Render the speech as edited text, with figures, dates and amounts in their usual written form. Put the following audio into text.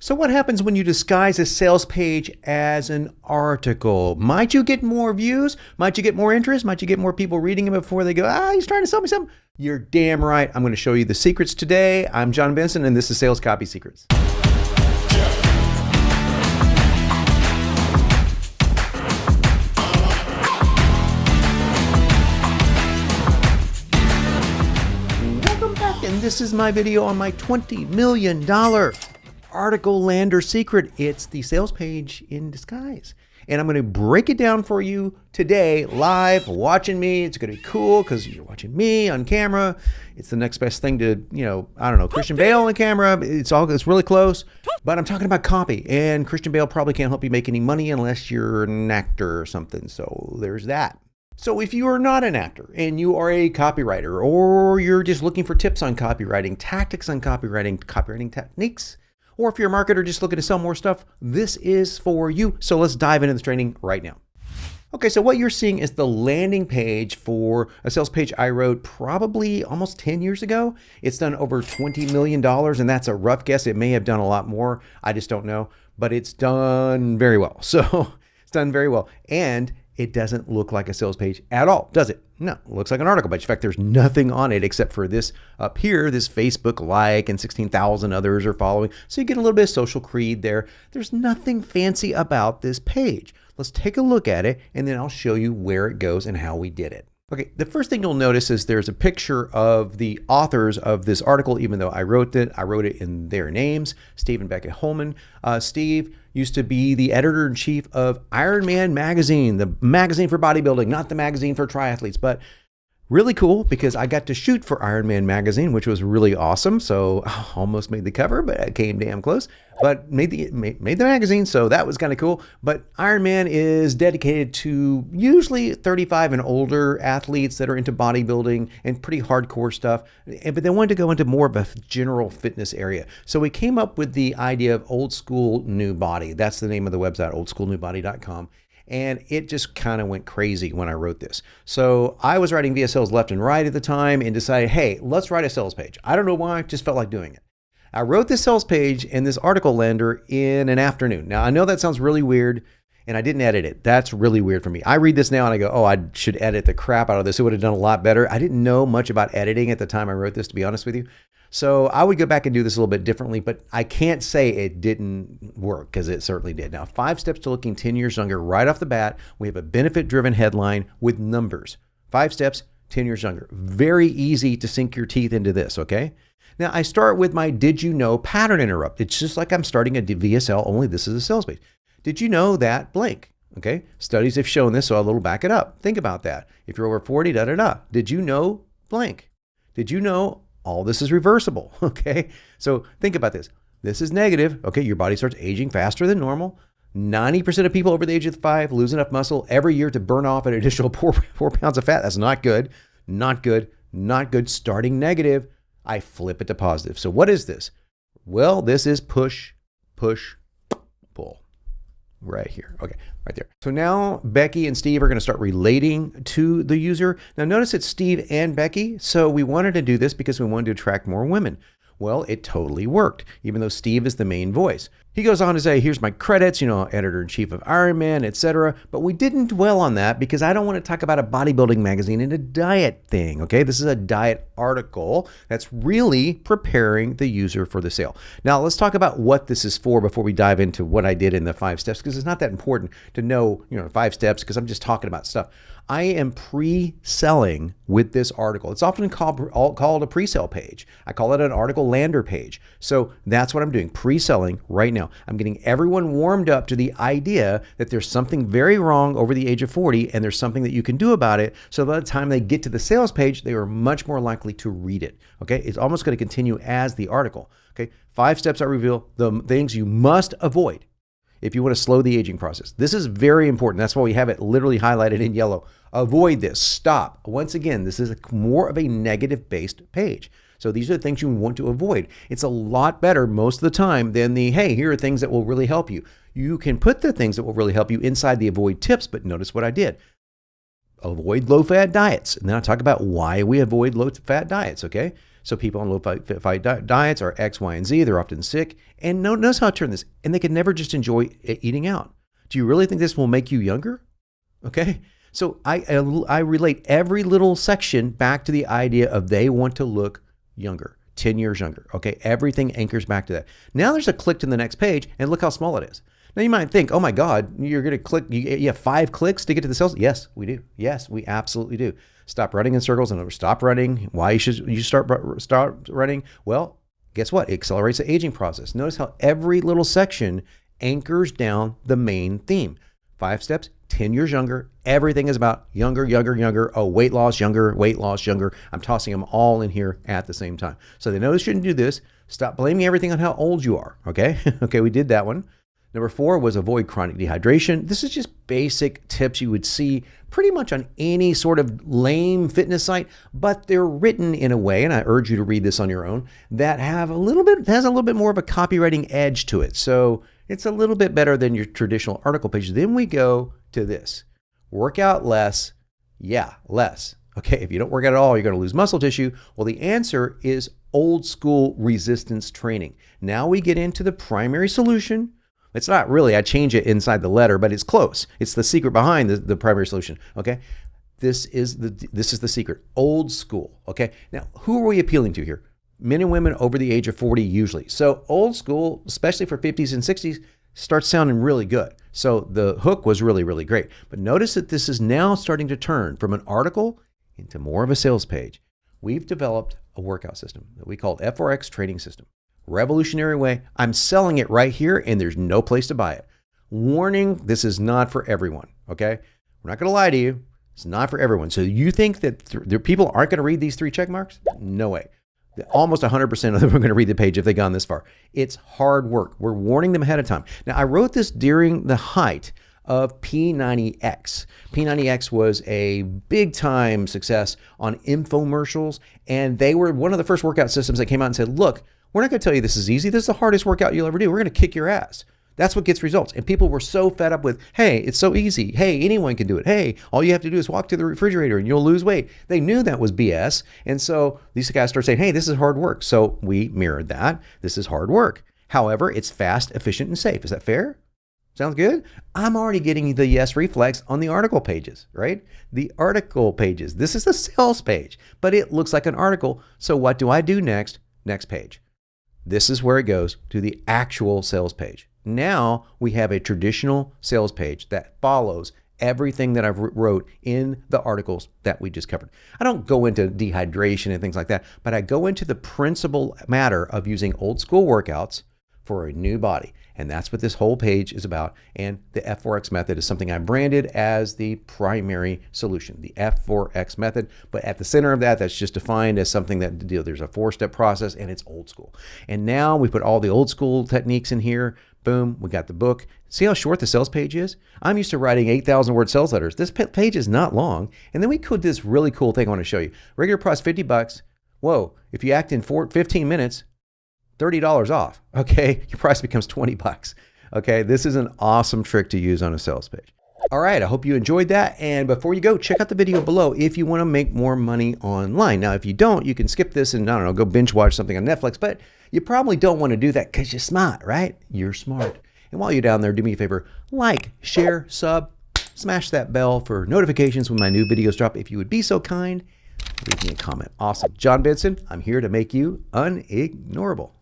So what happens when you disguise a sales page as an article? Might you get more views? Might you get more interest? Might you get more people reading it before they go, he's trying to sell me something? You're damn right. I'm going to show you the secrets today. I'm John Benson, and this is Sales Copy Secrets. Welcome back, and this is my video on my $20 million article lander secret. It's the sales page in disguise. And I'm going to break it down for you today, live, watching me. It's going to be cool because you're watching me on camera. It's the next best thing to, I don't know, Christian Bale on camera. It's really close. But I'm talking about copy. And Christian Bale probably can't help you make any money unless you're an actor or something. So there's that. So if you are not an actor and you are a copywriter, or you're just looking for tips on copywriting, tactics on copywriting techniques, or if you're a marketer just looking to sell more stuff, this is for you. So let's dive into this training right now. Okay, so what you're seeing is the landing page for a sales page I wrote probably almost 10 years ago. It's done over $20 million, and that's a rough guess. It may have done a lot more. I just don't know, but it's done very well. So it's done very well. And it doesn't look like a sales page at all, does it? No, it looks like an article page. In fact, there's nothing on it except for this up here, this Facebook like, and 16,000 others are following. So you get a little bit of social creed there. There's nothing fancy about this page. Let's take a look at it, and then I'll show you where it goes and how we did it. Okay, the first thing you'll notice is there's a picture of the authors of this article, even though I wrote it in their names, Steve and Becca Holman. Steve used to be the editor-in-chief of Iron Man magazine, the magazine for bodybuilding, not the magazine for triathletes, but really cool because I got to shoot for Iron Man magazine, which was really awesome. So almost made the cover, but I came damn close. But made the magazine, so that was kind of cool. But Iron Man is dedicated to usually 35 and older athletes that are into bodybuilding and pretty hardcore stuff. But they wanted to go into more of a general fitness area. So we came up with the idea of Old School New Body. That's the name of the website, oldschoolnewbody.com. And it just kind of went crazy when I wrote this. So I was writing VSLs left and right at the time and decided, hey, let's write a sales page. I don't know why, I just felt like doing it. I wrote this sales page and this article lander in an afternoon. Now, I know that sounds really weird, and I didn't edit it. That's really weird for me. I read this now and I go, I should edit the crap out of this. It would have done a lot better. I didn't know much about editing at the time I wrote this, to be honest with you. So I would go back and do this a little bit differently, but I can't say it didn't work because it certainly did. Now, 5 steps to looking 10 years younger. Right off the bat, we have a benefit-driven headline with numbers. 5 steps, 10 years younger. Very easy to sink your teeth into this, okay? Now, I start with my did you know pattern interrupt. It's just like I'm starting a VSL, only this is a sales page. Did you know that blank? Okay, studies have shown this, so I'll back it up. Think about that. If you're over 40, da-da-da. Did you know blank? Did you know all this is reversible? Okay, so think about this. This is negative. Okay, your body starts aging faster than normal. 90% of people over the age of 5 lose enough muscle every year to burn off an additional 4 pounds of fat. That's not good. Not good. Not good. Starting negative, I flip it to positive. So what is this? Well, this is push, push, pull. Right here. Okay, right there. So now Becky and Steve are going to start relating to the user. Now notice it's Steve and Becky. So we wanted to do this because we wanted to attract more women. Well, it totally worked, even though Steve is the main voice. He goes on to say, here's my credits, editor-in-chief of Iron Man, etc. But we didn't dwell on that because I don't want to talk about a bodybuilding magazine and a diet thing, okay? This is a diet article that's really preparing the user for the sale. Now, let's talk about what this is for before we dive into what I did in the 5 steps, because it's not that important to know, 5 steps, because I'm just talking about stuff. I am pre-selling with this article. It's often called a pre-sale page. I call it an article lander page. So that's what I'm doing, pre-selling right now. I'm getting everyone warmed up to the idea that there's something very wrong over the age of 40 and there's something that you can do about it. So by the time they get to the sales page, they are much more likely to read it. Okay, it's almost going to continue as the article. Okay, 5 steps I reveal, the things you must avoid if you want to slow the aging process. This is very important. That's why we have it literally highlighted in yellow. Avoid this. Stop. Once again, this is more of a negative-based page. So these are the things you want to avoid. It's a lot better most of the time than the, hey, here are things that will really help you. You can put the things that will really help you inside the avoid tips, but notice what I did. Avoid low-fat diets. And then I'll talk about why we avoid low-fat diets, okay? So people on low-fat diets are X, Y, and Z. They're often sick. And notice how I turn this. And they can never just enjoy eating out. Do you really think this will make you younger? Okay. So I relate every little section back to the idea of they want to look younger, 10 years younger. Okay. Everything anchors back to that. Now there's a click to the next page, and look how small it is. Now you might think, oh my God, you're going to click. You have 5 clicks to get to the sales. Yes, we do. Yes, we absolutely do. Stop running in circles and stop running. Why should you start running? Well, guess what? It accelerates the aging process. Notice how every little section anchors down the main theme. 5 steps, 10 years younger. Everything is about younger, younger, younger. Oh, weight loss, younger, weight loss, younger. I'm tossing them all in here at the same time. So they know they shouldn't do this. Stop blaming everything on how old you are. Okay. Okay. We did that one. Number 4 was avoid chronic dehydration. This is just basic tips you would see pretty much on any sort of lame fitness site, but they're written in a way, and I urge you to read this on your own, that has a little bit more of a copywriting edge to it. So it's a little bit better than your traditional article page. Then we go to this. Work out less. Yeah, less. Okay, if you don't work out at all, you're going to lose muscle tissue. Well, the answer is old school resistance training. Now we get into the primary solution. It's not really, I change it inside the letter, but it's close. It's the secret behind the primary solution, okay? This is the secret, old school, okay? Now, who are we appealing to here? Men and women over the age of 40 usually. So old school, especially for 50s and 60s, starts sounding really good. So the hook was really, really great. But notice that this is now starting to turn from an article into more of a sales page. We've developed a workout system that we call F4X training system. Revolutionary way. I'm selling it right here, and there's no place to buy it. Warning, this is not for everyone, okay? We're not going to lie to you. It's not for everyone. So you think that people aren't going to read these 3 check marks? No way. Almost 100% of them are going to read the page if they've gone this far. It's hard work. We're warning them ahead of time. Now, I wrote this during the height of P90X. P90X was a big time success on infomercials, and they were one of the first workout systems that came out and said, look, we're not going to tell you this is easy. This is the hardest workout you'll ever do. We're going to kick your ass. That's what gets results. And people were so fed up with, hey, it's so easy. Hey, anyone can do it. Hey, all you have to do is walk to the refrigerator and you'll lose weight. They knew that was BS. And so these guys started saying, hey, this is hard work. So we mirrored that. This is hard work. However, it's fast, efficient, and safe. Is that fair? Sounds good? I'm already getting the yes reflex on the article pages, right? The article pages. This is the sales page, but it looks like an article. So what do I do next? Next page. This is where it goes to the actual sales page. Now we have a traditional sales page that follows everything that I've wrote in the articles that we just covered. I don't go into dehydration and things like that, but I go into the principal matter of using old school workouts for a new body. And that's what this whole page is about. And the F4X method is something I branded as the primary solution, the F4X method. But at the center of that, that's just defined as something that there's a 4-step process and it's old school. And now we put all the old school techniques in here. Boom, we got the book. See how short the sales page is? I'm used to writing 8,000 word sales letters. This page is not long. And then we could do this really cool thing I want to show you. Regular price, $50. Whoa, if you act in 15 minutes, $30 off, okay? Your price becomes $20, okay? This is an awesome trick to use on a sales page. All right, I hope you enjoyed that. And before you go, check out the video below if you want to make more money online. Now, if you don't, you can skip this and, I don't know, go binge watch something on Netflix, but you probably don't want to do that because you're smart, right? You're smart. And while you're down there, do me a favor, like, share, sub, smash that bell for notifications when my new videos drop. If you would be so kind, leave me a comment. Awesome. John Benson, I'm here to make you unignorable.